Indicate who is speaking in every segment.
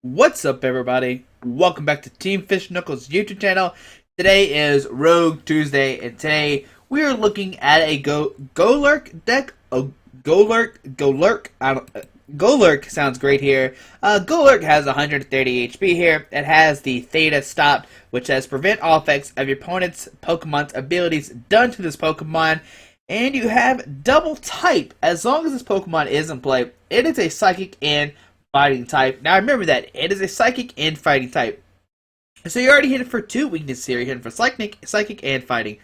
Speaker 1: What's up, everybody? Welcome back to Team Fish Knuckles YouTube channel. Today is Rogue Tuesday, and today we are looking at a Golurk deck. Golurk. Golurk sounds great here. Golurk has 130 HP here. It has the Theta Stop, which says prevent all effects of your opponent's Pokemon's abilities done to this Pokemon. And you have double type. As long as this Pokemon is in play, it is a Psychic and Fighting type. Now remember that it is a Psychic and Fighting type. So you already hit it for 2 weaknesses here. You're hitting for Psychic and Fighting.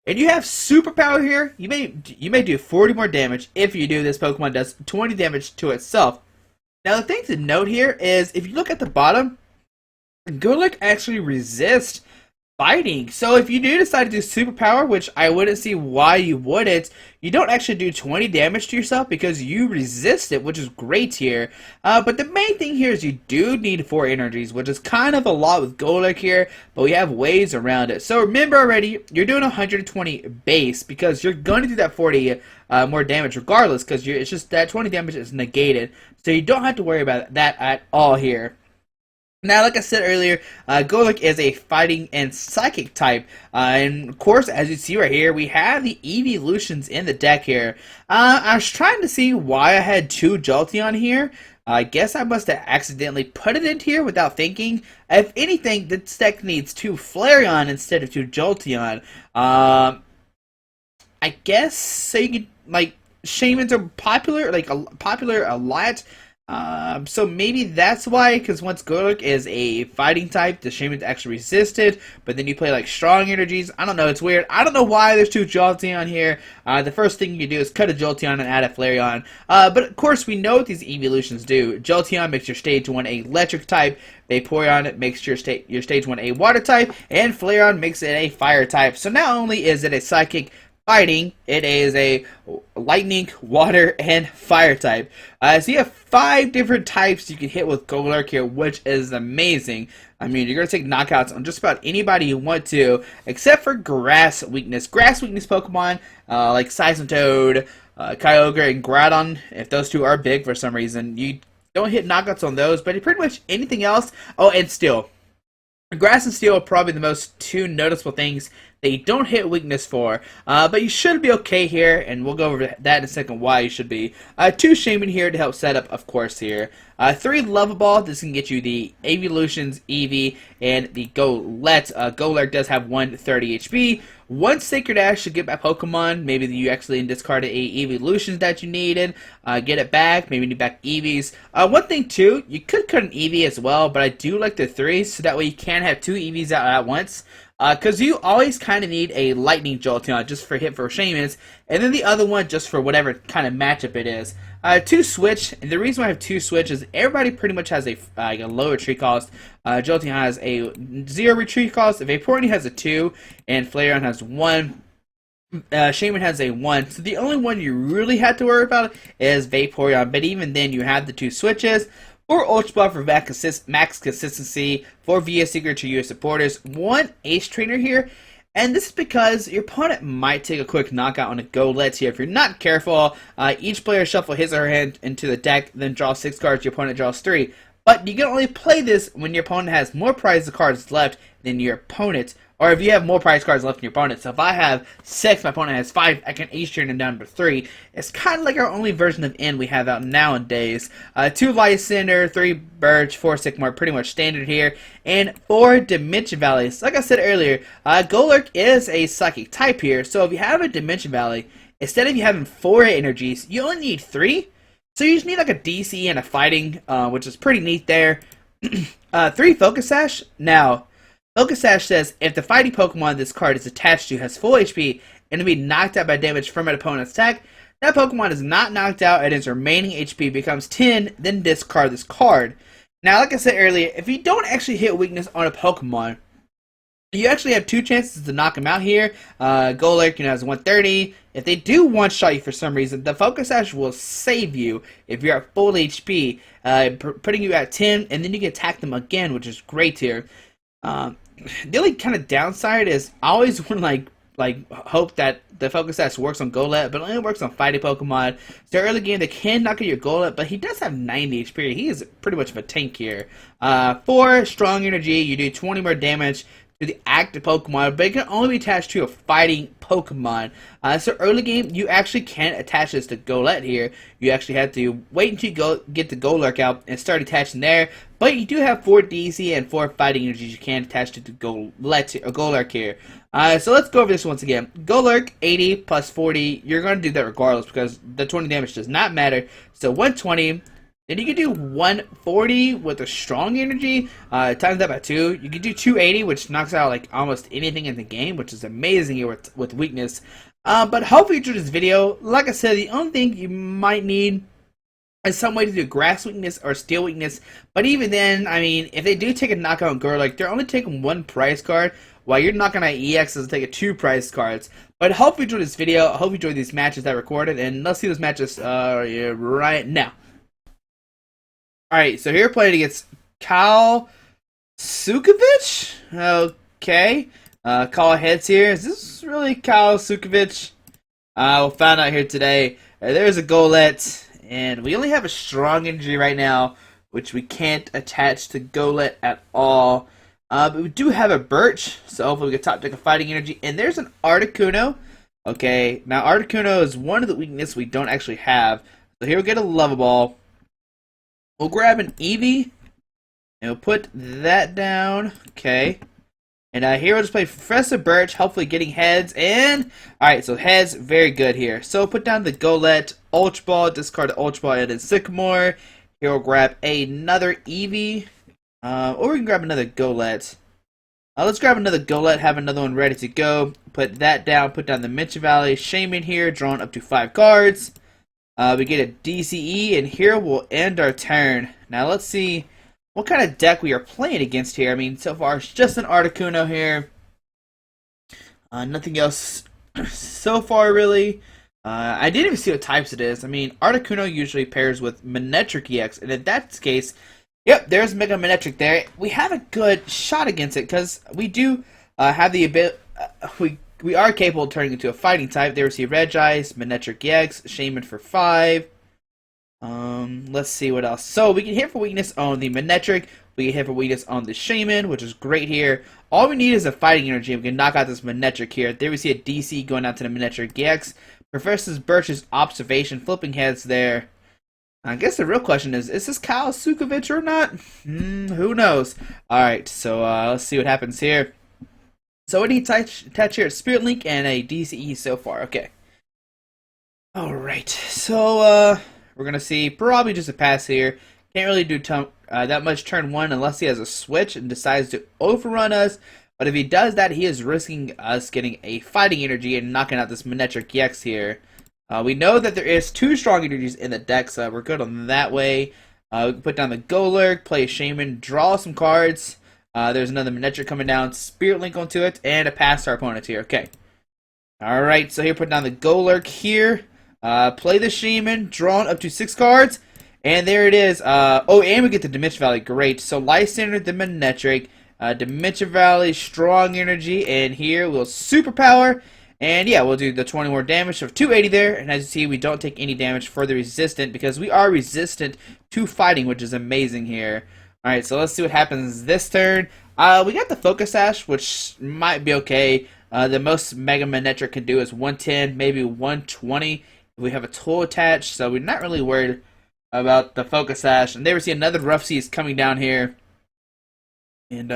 Speaker 1: And you have Superpower here. You may do 40 more damage. If you do, this Pokemon does 20 damage to itself. Now the thing to note here is, if you look at the bottom, Golurk actually resists fighting. So if you do decide to do Superpower, which I wouldn't see why you wouldn't, you don't actually do 20 damage to yourself because you resist it, which is great here. But the main thing here is you do need 4 energies, which is kind of a lot with Golurk here, but we have ways around it. So remember already, you're doing 120 base because you're going to do that 40 more damage regardless, because it's just that 20 damage is negated. So you don't have to worry about that at all here. Now, like I said earlier, Golurk is a Fighting and Psychic type, and of course, as you see right here, we have the evolutions in the deck here. I was trying to see why I had 2 Jolteon here. I guess I must have accidentally put it in here without thinking. If anything, this deck needs 2 Flareon instead of 2 Jolteon. I guess, so you could, like, Shamans are popular, popular a lot. So maybe that's why, because once Golurk is a Fighting type, the Shaman's actually resisted, but then you play like strong energies. I don't know, it's weird. I don't know why there's 2 Jolteon here. The first thing you do is cut a Jolteon and add a Flareon. But of course, we know what these evolutions do. Jolteon makes your stage 1 a electric type, Vaporeon makes your stage 1 a water type, and Flareon makes it a fire type. So not only is it a Psychic Fighting, it is a lightning, water, and fire type. So you have 5 different types you can hit with Golurk here, which is amazing. I mean, you're going to take knockouts on just about anybody you want to, except for Grass weakness. Grass weakness Pokemon, like Toad, Kyogre, and Groudon, if those 2 are big for some reason, you don't hit knockouts on those, but pretty much anything else. Oh, and Steel. Grass and Steel are probably the most 2 noticeable things that you don't hit weakness for, but you should be okay here, and we'll go over that in a second why you should be. 2 Shaman here to help set up, of course, here. 3 Lava Ball, this can get you the Evolutions, Eevee, and the Golett. Golurk does have 130 HP. 1 Sacred Ash to get back Pokemon. Maybe you actually discarded a Evolutions that you needed. Get it back. Maybe need back Eevees. One thing too, you could cut an Eevee as well, but I do like the 3, so that way you can have 2 Eevees out at once. Because you always kind of need a Lightning Jolteon just for hit for Shamans, and then the other one just for whatever kind of matchup it is. 2 Switch, and the reason why I have 2 Switch is everybody pretty much has a low retreat cost. Jolteon has a 0 retreat cost, Vaporeon has a 2, and Flareon has 1. Shaman has a 1, so the only one you really have to worry about is Vaporeon, but even then you have the 2 switches. 4 Ultra Ball for max consistency, 4 VS Secret to your supporters, 1 Ace Trainer here, and this is because your opponent might take a quick knockout on a Golett here. If you're not careful, each player shuffle his or her hand into the deck, then draw 6 cards, your opponent draws 3. But you can only play this when your opponent has more prize cards left than your opponent, or if you have more prize cards left than your opponent. So if I have 6, my opponent has 5, I can Ace turn them down to 3. It's kind of like our only version of N we have out nowadays. 2 Lysander, 3 Birch, 4 Sycamore, pretty much standard here, and 4 Dimension Valleys. Like I said earlier, Golurk is a Psychic type here, so if you have a Dimension Valley, instead of you having 4 energies, you only need 3. So you just need like a DC and a Fighting, which is pretty neat there. 3 Focus Sash. Now, Focus Sash says, if the fighting Pokemon this card is attached to has full HP and to be knocked out by damage from an opponent's attack, that Pokemon is not knocked out and its remaining HP becomes 10, then discard this card. Now, like I said earlier, if you don't actually hit weakness on a Pokemon, you actually have 2 chances to knock him out here. Golurk, has 130. If they do one-shot you for some reason, the Focus Sash will save you if you're at full HP, putting you at 10, and then you can attack them again, which is great here. The only kind of downside is I always want to like hope that the focus sash works on Golett, but it only works on fighting Pokemon. So early game they can knock out your Golett, but he does have 90 HP. He is pretty much of a tank here. 4 strong energy, you do 20 more damage to the active Pokemon, but it can only be attached to a fighting Pokemon. So early game, you actually can't attach this to Golett here. You actually have to wait until you get the Golurk out and start attaching there. But you do have 4 DC and 4 fighting energies you can attach to the Golurk here. So let's go over this once again. Golurk, 80 plus 40. You're going to do that regardless because the 20 damage does not matter. So 120. Then you can do 140 with a strong energy, times that by 2. You can do 280, which knocks out like almost anything in the game, which is amazing here with weakness. But hopefully you enjoyed this video. Like I said, the only thing you might need is some way to do grass weakness or steel weakness. But even then, I mean, if they do take a knockout on Golurk, they're only taking 1 prize card, while you're knocking out EXs and taking 2 prize cards. But hope you enjoyed this video. I hope you enjoyed these matches that I recorded, and let's see those matches right now. Alright, so here we're playing against Kyle Sukovich? Okay. Call heads here. Is this really Kyle Sukovich? We'll find out here today. There's a Golett, and we only have a strong energy right now, which we can't attach to Golett at all. But we do have a Birch, so hopefully we can top deck a fighting energy. And there's an Articuno. Okay, now Articuno is one of the weaknesses we don't actually have. So here we get a Level Ball. We'll grab an Eevee, and we'll put that down. Okay. And here we'll just play Professor Birch, hopefully getting heads. And, alright, so heads, very good here. So we'll put down the Golett, Ultra Ball, discard the Ultra Ball, and then Sycamore. Here we'll grab another Eevee. Or we can grab another Golett. Let's grab another Golett, have another one ready to go. Put that down, put down the Dimension Valley. Shaman here, drawing up to 5 cards. We get a DCE, and here we'll end our turn. Now let's see what kind of deck we are playing against here. I mean, so far it's just an Articuno here. Nothing else so far, really. I didn't even see what types it is. I mean, Articuno usually pairs with Manectric EX, and in that case, yep, there's Mega Manectric there. We have a good shot against it, because we do have the ability... We are capable of turning into a fighting type. There we see Regice, Manectric EX, Shaman for 5. Let's see what else. So we can hit for weakness on the Manectric. We can hit for weakness on the Shaman, which is great here. All we need is a fighting energy. We can knock out this Manectric here. There we see a DC going out to the Manectric EX. Professor Birch's observation, flipping heads there. I guess the real question is this Kyle Sukovich or not? Who knows? Alright, so let's see what happens here. So what do you attach here? Spirit Link and a DCE so far. Okay. Alright, so we're going to see probably just a pass here. Can't really do that much turn 1 unless he has a switch and decides to overrun us. But if he does that, he is risking us getting a fighting energy and knocking out this Manectric EX here. We know that there is 2 strong energies in the deck, so we're good on that way. We can put down the Golurk, play a Shaman, draw some cards. There's another Manectric coming down, Spirit Link onto it, and a pass to our opponent here. Okay. Alright, so here put down the Golurk here. Play the Shaman, drawn up to 6 cards. And there it is. Oh, and we get the Dimension Valley. Great. So Lysander, the Manectric, Dimension Valley, strong energy, and here we'll superpower. And yeah, we'll do the 20 more damage of 280 there. And as you see, we don't take any damage for the resistant because we are resistant to fighting, which is amazing here. Alright, so let's see what happens this turn. We got the Focus Sash, which might be okay. The most Mega Manectric can do is 110, maybe 120 if we have a tool attached. So we're not really worried about the Focus Sash. And there we see another Rough Seas coming down here. And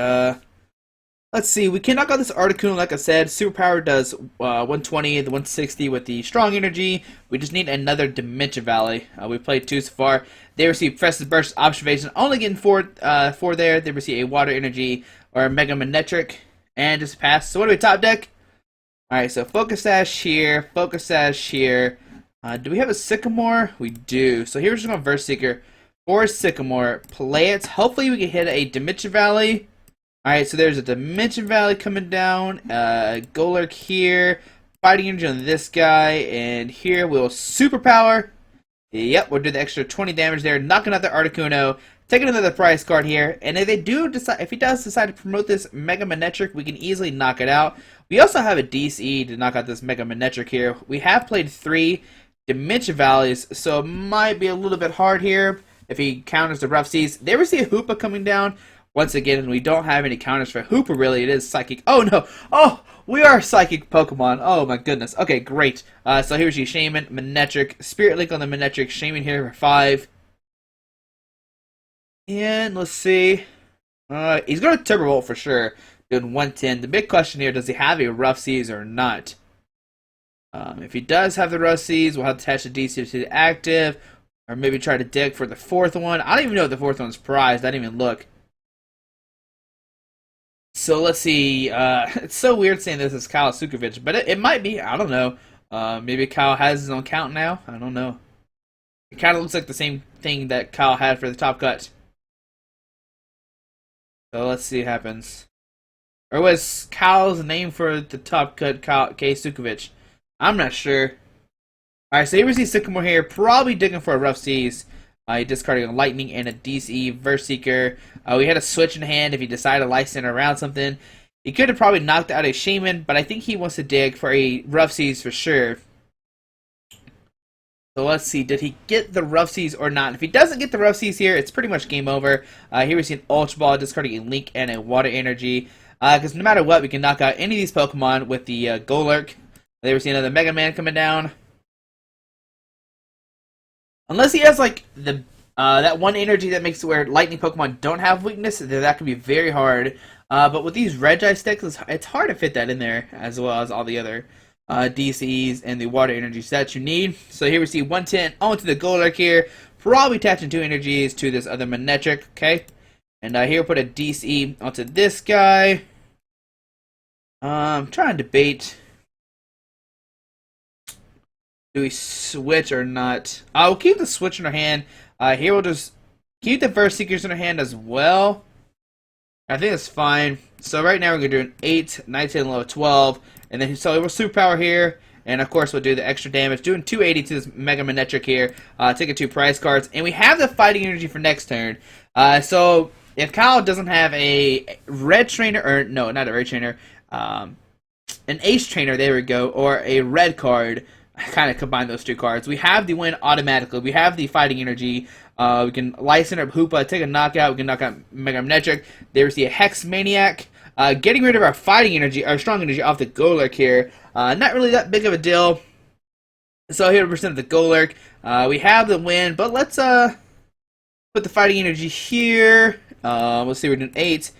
Speaker 1: let's see, we can knock out this Articuno, like I said. Superpower does 120, the 160 with the strong energy. We just need another Dimension Valley. We played 2 so far. They receive Professor Birch's observation, only getting 4 there. They receive a water energy or a Mega Manectric, and just pass. So what do we top deck? Alright, so Focus Sash here, Focus Sash here. Do we have a Sycamore? We do. So here we're just going to Verse Seeker or Sycamore. Play it. Hopefully we can hit a Dimension Valley. Alright, so there's a Dimension Valley coming down. Golurk here. Fighting energy on this guy. And here we'll Superpower. Yep, we'll do the extra 20 damage there. Knocking out the Articuno. taking another prize card here, and if they do decide, if he does decide to promote this Mega Manectric, we can easily knock it out. We also have a DCE to knock out this Mega Manectric here. We have played 3 Dimension Valleys, so it might be a little bit hard here if he counters the Rough Seas. There we see a Hoopa coming down. Once again, we don't have any counters for Hoopa, really. It is Psychic. Oh, no. Oh, we are Psychic Pokemon. Oh, my goodness. Okay, great. So here's your Shaman, Manectric, Spirit Link on the Manectric, Shaman here for 5. And let's see. He's going to Turbo Volt for sure, doing 110. The big question here, does he have a Rough Seas or not? If he does have the Rough Seas, we'll have to attach the DC to the active, or maybe try to dig for the 4th one. I don't even know if the 4th one's prized. I didn't even look. So let's see. It's so weird saying this is Kyle Sukovic, but it might be. I don't know. Maybe Kyle has his own count now. I don't know. It kind of looks like the same thing that Kyle had for the top cut. So let's see what happens. Or was Kyle's name for the top cut Kyle K. Sukovic? I'm not sure. Alright, so here we see Sycamore here, probably digging for a Rough Seas. Discarding a Lightning and a DCE Verseeker. We had a switch in hand if he decided to Lysander around something. He could have probably knocked out a Shaman, but I think he wants to dig for a Rough Seas for sure. So let's see, did he get the Rough Seas or not? If he doesn't get the Rough Seas here, it's pretty much game over. Here we see an Ultra Ball, discarding a Link and a Water Energy. Because no matter what, we can knock out any of these Pokemon with the Golurk. There we see another Mega Man coming down. Unless he has like the that one energy that makes it where lightning Pokemon don't have weakness, then that can be very hard. But with these Regis sticks, it's hard to fit that in there, as well as all the other DCs and the water energies that you need. So here we see 110 onto the Golurk here, probably attaching 2 energies to this other Manectric, okay? And here we'll put a DCE onto this guy. I'm trying to debate. Do we switch or not? We'll keep the switch in our hand. Here we'll just keep the Verseekers in our hand as well. I think that's fine. So right now we're going to do an 8, 19, level 12. And then so we'll superpower here. And of course we'll do the extra damage. Doing 280 to this Mega Manectric here. Taking 2 prize cards. And we have the fighting energy for next turn. So if Kyle doesn't have a red trainer, or no, not a red trainer. An ace trainer, there we go. Or a red card. I kind of combine those 2 cards. We have the win automatically. We have the fighting energy. We can Lysander up Hoopa, take a knockout. We can knock out Mega Manectric. There we see a Hex Maniac. Getting rid of our fighting energy, our strong energy off the Golurk here. Not really that big of a deal. So here we present the Golurk. We have the win, but let's put the fighting energy here. Let's see, we're doing 8.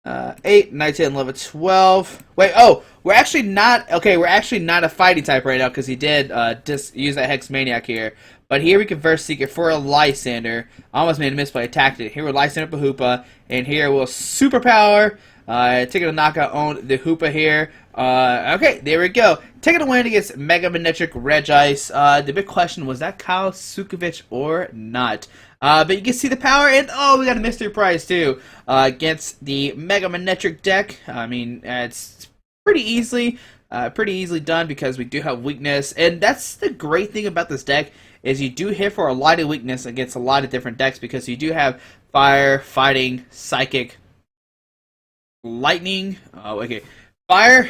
Speaker 1: 8, 9, 10, 11, 12. Wait, oh, we're actually not a fighting type right now because he did just use that Hex Maniac here. But here we can Verseeker for a Lysander. I almost made a misplay, attacked it. Here we're Lysander up a Hoopa, and here we'll Superpower. Taking a knockout on the Hoopa here. Okay, there we go. Taking a win against Mega Manectric Regis. The big question, was that Kyle Sukovic or not? But you can see the power, and oh, we got a mystery prize too against the Mega Manectric deck. I mean, it's pretty easily done because we do have weakness, and that's the great thing about this deck is you do hit for a lot of weakness against a lot of different decks because you do have fire, fighting, psychic, lightning. Oh, okay, fire,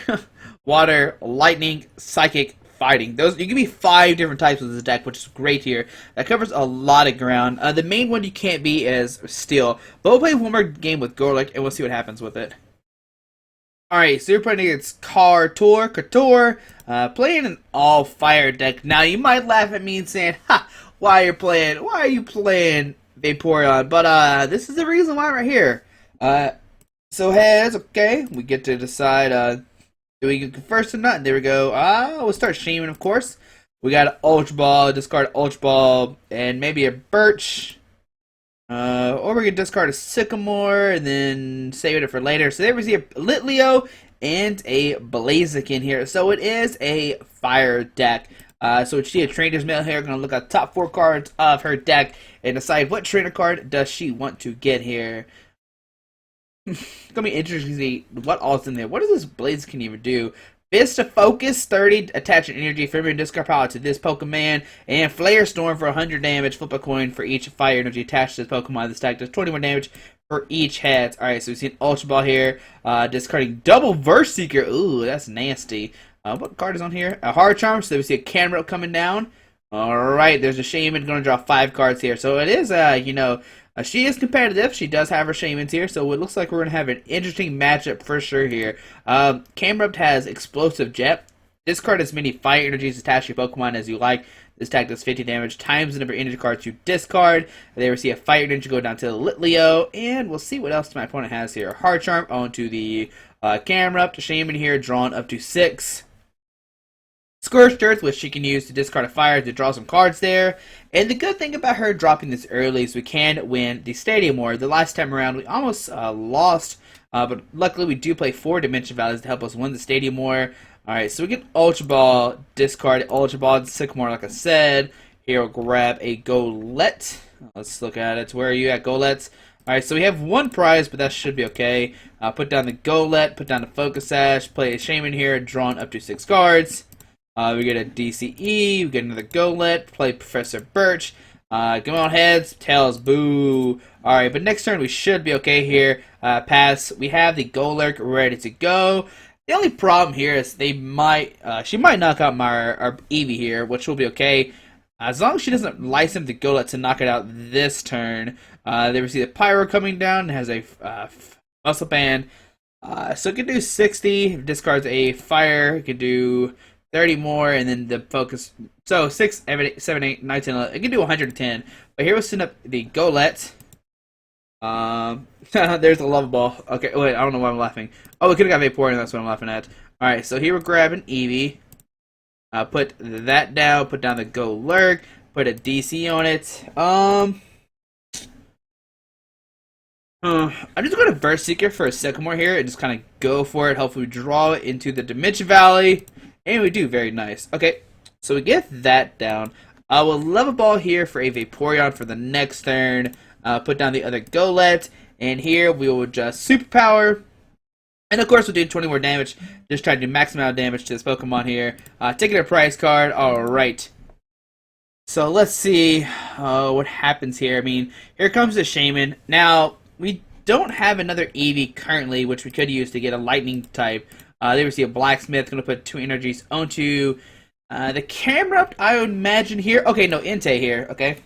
Speaker 1: water, lightning, psychic, fighting. Those you give me 5 different types of this deck, which is great here. That covers a lot of ground. The main one you can't beat is steel. But we'll play one more game with Golurk and we'll see what happens with it. Alright, so you're playing against Couture, playing an all fire deck. Now you might laugh at me and saying, "Ha, why are you playing Vaporeon?" But this is the reason why we're here. So heads, okay, we get to decide do we go first or not? There we go. We'll start Shaman, of course. We got an Ultra Ball, discard Ultra Ball, and maybe a Birch. Or we can discard a Sycamore and then save it for later. So there we see a Litleo and a Blaziken here. So it is a fire deck. So we see a Trainer's Mail here. Going to look at the top 4 cards of her deck and decide what trainer card does she want to get here. It's going to be interesting to see what all's in there. What does this Blaziken even do? Vista Focus, 30, attach an energy from your discard pile to this Pokemon, and Flare Storm for 100 damage, flip a coin for each fire energy attached to this Pokemon. This deck does 21 damage for each head. Alright, so we see an Ultra Ball here, discarding double Verse Seeker. Ooh, that's nasty. What card is on here? A Hard Charm, so we see a Camera coming down. Alright, there's a Shaman, going to draw 5 cards here. So it is, she is competitive. She does have her Shamans here, so it looks like we're going to have an interesting matchup for sure here. Camerupt has Explosive Jet. Discard as many fire energies attached to your Pokemon as you like. This attack does 50 damage times the number of energy cards you discard. They receive a fire energy go down to the Litleo, and we'll see what else my opponent has here. Hard Charm onto the Camerupt. Shaman here, drawn up to 6. Scorched Earth, which she can use to discard a fire to draw some cards there. And the good thing about her dropping this early is we can win the Stadium War. The last time around, we almost lost, but luckily we do play 4 Dimension Valleys to help us win the Stadium War. Alright, so we get Ultra Ball, discard Ultra Ball, Sycamore, like I said. Here we'll grab a Golett. Let's look at it. Where are you at, Golett? Alright, so we have 1 prize, but that should be okay. Put down the Golett, put down the Focus Sash, play a Shaman here, drawn up to 6 cards. We get a DCE, we get another Golett, play Professor Birch. Come on, heads, tails, boo. Alright, but next turn we should be okay here. Pass. We have the Golurk ready to go. The only problem here is she might knock out our Eevee here, which will be okay. As long as she doesn't license the Golett to knock it out this turn. They receive the Pyro coming down, it has a Muscle Band. So it can do 60, discards a Fire, it can do 30 more, and then the Focus. So 6, 7, 8, 9, 10, 11. It can do 110. But here we'll send up the Golett. There's a Lava Ball. Okay, wait, I don't know why I'm laughing. Oh, we could have got Vaporeon, that's what I'm laughing at. Alright, so here we're grabbing Eevee. Put that down, put down the Golurk, put a DC on it. I'm just going to Verse Seeker for a Sycamore here and just kind of go for it. Hopefully we draw it into the Dimension Valley. And we do, very nice. Okay, so we get that down. We'll Level Ball here for a Vaporeon for the next turn. Put down the other Golett. And here we will just Superpower. And of course we'll do 20 more damage. Just try to do maximum amount of damage to this Pokemon here. Taking a prize card. Alright. So let's see what happens here. I mean, here comes the Shaman. Now, we don't have another Eevee currently, which we could use to get a Lightning type. There we see a Blacksmith, going to put 2 energies onto the Camerupt, I would imagine here. Okay, no, Entei here, okay.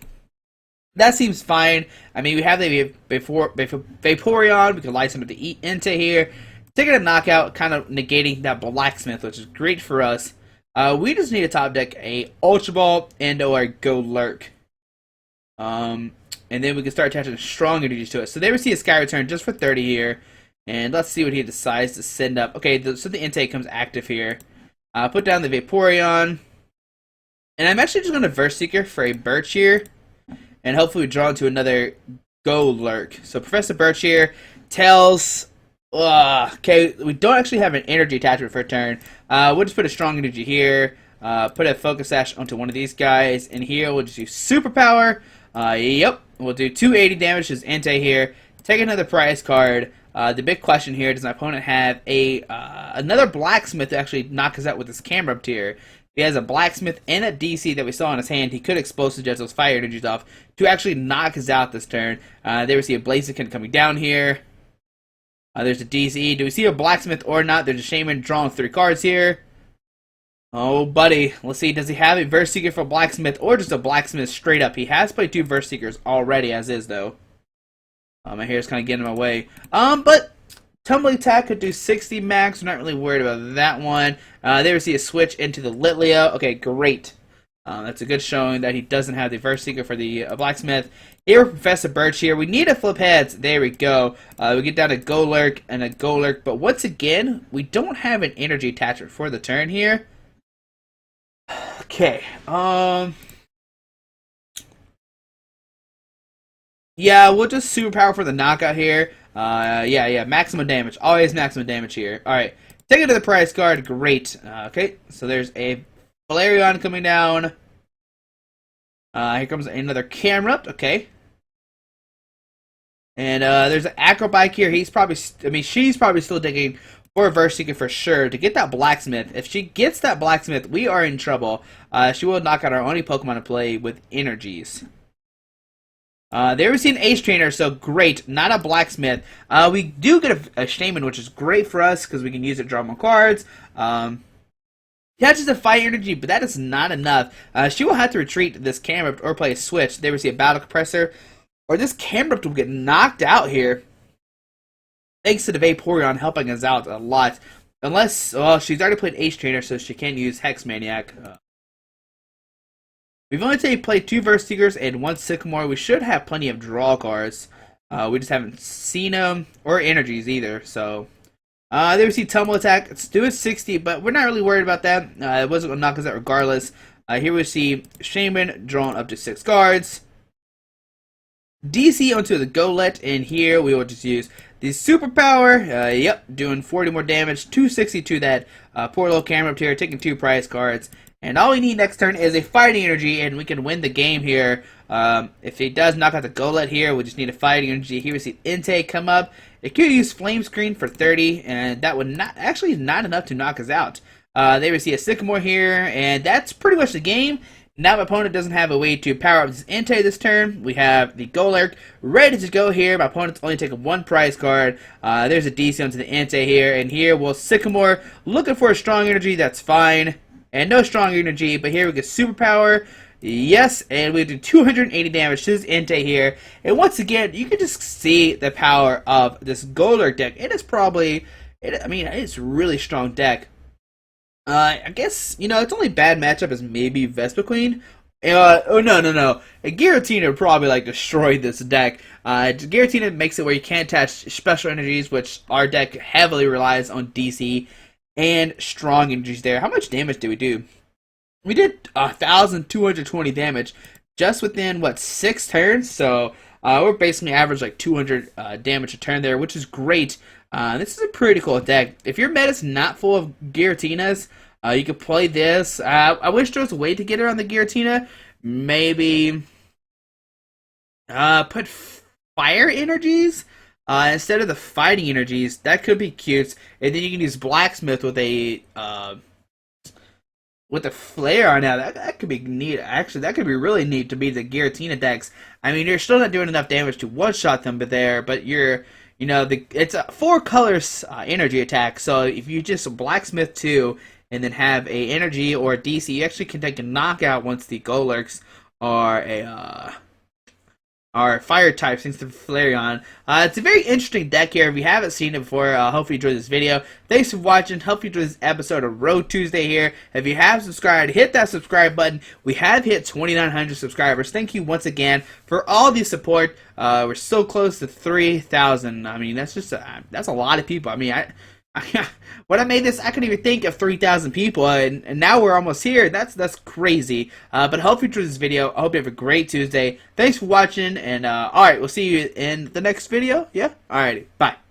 Speaker 1: That seems fine. I mean, we have the Vaporeon, we can license up the Entei here. Taking a knockout, kind of negating that Blacksmith, which is great for us. We just need to top deck a Ultra Ball and or Golurk. And then we can start attaching strong energies to it. So there we see a Sky Return just for 30 here. And let's see what he decides to send up. Okay, so the Entei comes active here. Put down the Vaporeon. And I'm actually just going to Verse Seeker for a Birch here. And hopefully we draw into another Golurk. So Professor Birch here. Tails. Okay, we don't actually have an energy attachment for a turn. We'll just put a strong energy here. Put a Focus Sash onto one of these guys. And here we'll just do Superpower. Yep. We'll do 280 damage to Entei here. Take another prize card. The big question here, does my opponent have another Blacksmith to actually knock us out with this Camerupt here? If he has a Blacksmith and a DC that we saw in his hand, he could Explosive Jet those fire energies off to actually knock us out this turn. There we see a Blaziken coming down here. There's a DC. Do we see a Blacksmith or not? There's a Shaman drawing 3 cards here. Oh, buddy. Let's see. Does he have a Verse Seeker for Blacksmith or just a Blacksmith straight up? He has played 2 Verse Seekers already as is, though. My hair's kind of getting in my way. But Tumbling Attack could do 60 max. I'm not really worried about that one. There we see a switch into the Litleo. Okay, great. That's a good showing that he doesn't have the Verse Seeker for the Blacksmith. Here, Professor Birch here. We need to flip heads. There we go. We get down to Golurk and a Golurk. But once again, we don't have an energy attachment for the turn here. Okay. Yeah, we'll just Superpower for the knockout here. Yeah, maximum damage. Always maximum damage here. Alright, take it to the prize card. Great. Okay, so there's a Valerion coming down. Here comes another Camerupt. Okay. And there's an Acrobike here. He's probably, she's probably still digging or Reverse Seeker for sure to get that Blacksmith. If she gets that Blacksmith, we are in trouble. She will knock out our only Pokemon to play with energies. There we see an Ace Trainer, so great. Not a Blacksmith. We do get a Shaman, which is great for us because we can use it to draw more cards. Catches a Fire Energy, but that is not enough. She will have to retreat this Camerupt or play a Switch. There we see a Battle Compressor, or this Camerupt will get knocked out here. Thanks to the Vaporeon helping us out a lot. Unless, well, she's already played Ace Trainer, so she can't use Hex Maniac. We've only played 2 Verse Seekers and 1 Sycamore. We should have plenty of draw cards. We just haven't seen them, or energies either, so... there we see Tumble Attack. It's doing 60, but we're not really worried about that. It wasn't going to knock us out regardless. Here we see Shaman drawing up to 6 cards. DC onto the Golurk, and here we will just use the Superpower. Yep, doing 40 more damage, 260 to that poor little camera up here, taking 2 prize cards. And all we need next turn is a Fighting Energy, and we can win the game here. If he does knock out the Golurk here, we just need a Fighting Energy. Here we see Intake come up. It could use Flame Screen for 30, and that would not enough to knock us out. There we see a Sycamore here, and that's pretty much the game. Now my opponent doesn't have a way to power up this Entei this turn. We have the Golurk ready to go here. My opponent's only taking 1 prize card. There's a DC onto the Entei here, and here we'll Sycamore looking for a Strong Energy. That's fine. And no Strong Energy, but here we get Superpower. Yes, and we do 280 damage to this Entei here. And once again, you can just see the power of this Golurk deck. It is probably, it's a really strong deck. I guess, its only bad matchup is maybe Vespiquen. Oh, no. A Giratina would probably, destroy this deck. Giratina makes it where you can't attach special energies, which our deck heavily relies on DC and strong energies there. How much damage did we do? We did 1,220 damage just within, 6 turns? So, we're basically average, 200 damage a turn there, which is great. This is a pretty cool deck. If your meta's not full of Giratinas, you could play this. I wish there was a way to get around the Giratina. Maybe put Fire Energies instead of the Fighting Energies. That could be cute. And then you can use Blacksmith with a Flare on that. That could be neat. Actually, that could be really neat to beat the Giratina decks. You're still not doing enough damage to one-shot them, but you're... it's a 4 colors energy attack, so if you just Blacksmith 2 and then have a energy or a DC, you actually can take a knockout once the Golurks are fire types thanks to Flareon. It's a very interesting deck here. If you haven't seen it before, hopefully you enjoyed this video. Thanks for watching. Hope you enjoyed this episode of Road Tuesday here. If you have subscribed, hit that subscribe button. We have hit 2,900 subscribers. Thank you once again for all the support. We're so close to 3,000. That's just that's a lot of people. When I made this, I couldn't even think of 3,000 people, and now we're almost here. That's crazy. But I hope you enjoyed this video. I hope you have a great Tuesday. Thanks for watching, and alright, we'll see you in the next video. Yeah? Alrighty, bye.